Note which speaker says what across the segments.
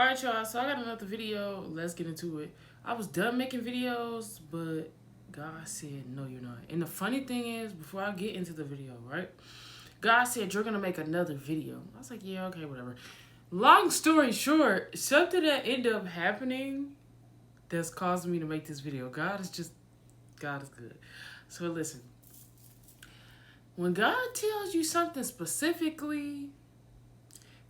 Speaker 1: Alright, y'all, so I got another video. Let's get into it. I was done making videos, but God said, no, you're not. And the funny thing is, before I get into the video, right? God said, you're going to make another video. I was like, yeah, okay, whatever. Long story short, something that ended up happening that's caused me to make this video. God is good. So listen. When God tells you something specifically,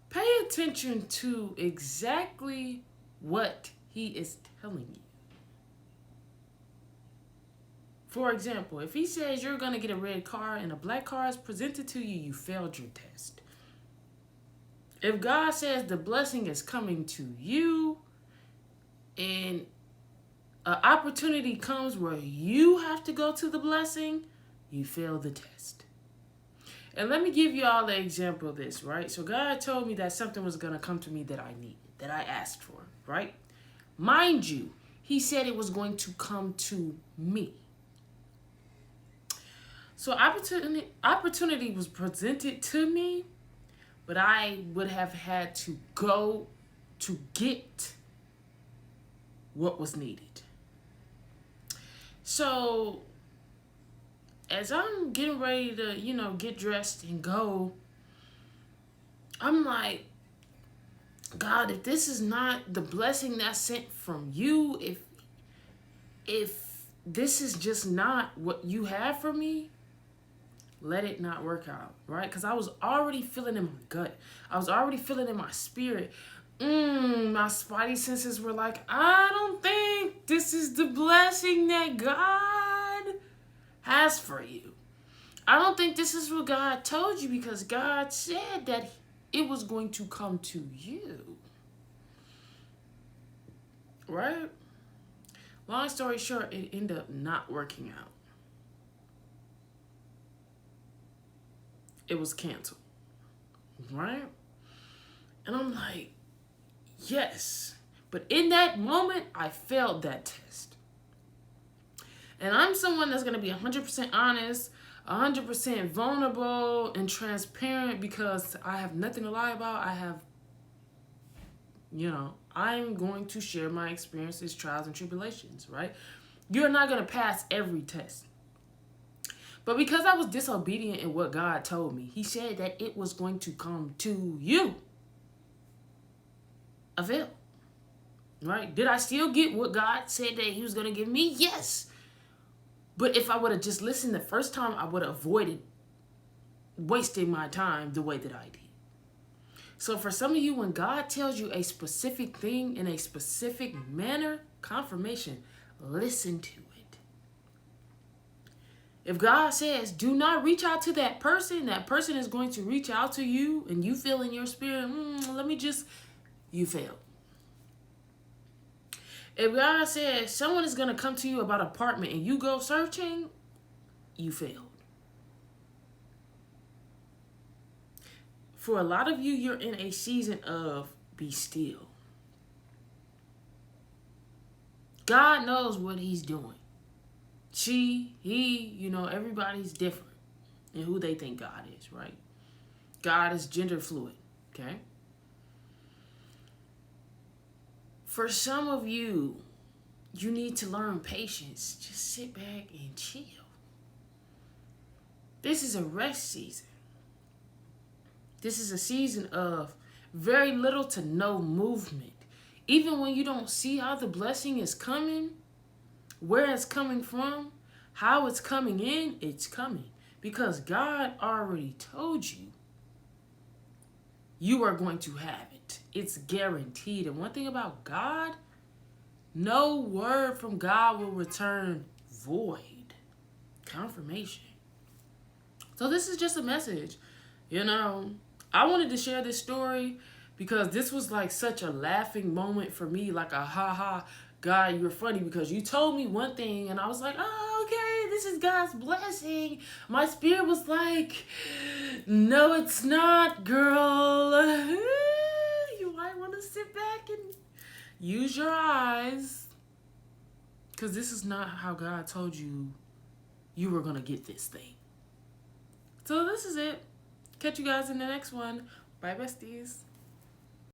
Speaker 1: pay attention to exactly what he is telling you. For example, if he says you're going to get a red car and a black car is presented to you, you failed your test. If God says the blessing is coming to you and an opportunity comes where you have to go to the blessing, you fail the test. And let me give you all an example of this, right? So God told me that something was going to come to me that I needed, that I asked for, right? Mind you, he said it was going to come to me. So opportunity was presented to me, but I would have had to go to get what was needed. So as I'm getting ready to, get dressed and go, I'm like, God, if this is not the blessing that's sent from you, if this is just not what you have for me, let it not work out, right? Because I was already feeling in my gut. I was already feeling in my spirit. My spidey senses were like, I don't think this is the blessing that God has for you. I don't think this is what God told you, because God said that it was going to come to you. Right? Long story short, it ended up not working out. It was canceled. Right? And I'm like, yes. But in that moment, I failed that test. And I'm someone that's going to be 100% honest, 100% vulnerable and transparent, because I have nothing to lie about. I'm going to share my experiences, trials, and tribulations, right? You're not going to pass every test. But because I was disobedient in what God told me, he said that it was going to come to you. I failed. Right? Did I still get what God said that he was going to give me? Yes. But if I would have just listened the first time, I would have avoided wasting my time the way that I did. So for some of you, when God tells you a specific thing in a specific manner, confirmation, listen to it. If God says, do not reach out to that person is going to reach out to you, and you feel in your spirit, you failed. If God says someone is going to come to you about an apartment and you go searching, you failed. For a lot of you, you're in a season of be still. God knows what he's doing. She, he, everybody's different in who they think God is, right? God is gender fluid, okay? For some of you, you need to learn patience. Just sit back and chill. This is a rest season. This is a season of very little to no movement. Even when you don't see how the blessing is coming, where it's coming from, how it's coming in, it's coming. Because God already told you, you are going to have it. It's guaranteed. And one thing about God, no word from God will return void. Confirmation. So this is just a message. I wanted to share this story because this was like such a laughing moment for me, like a ha-ha, God, you're funny because you told me one thing and I was like, oh, okay, this is God's blessing. My spirit was like, no, it's not, girl. You might want to sit back and use your eyes, because this is not how God told you were going to get this thing. So this is it. Catch you guys in the next one. Bye, besties.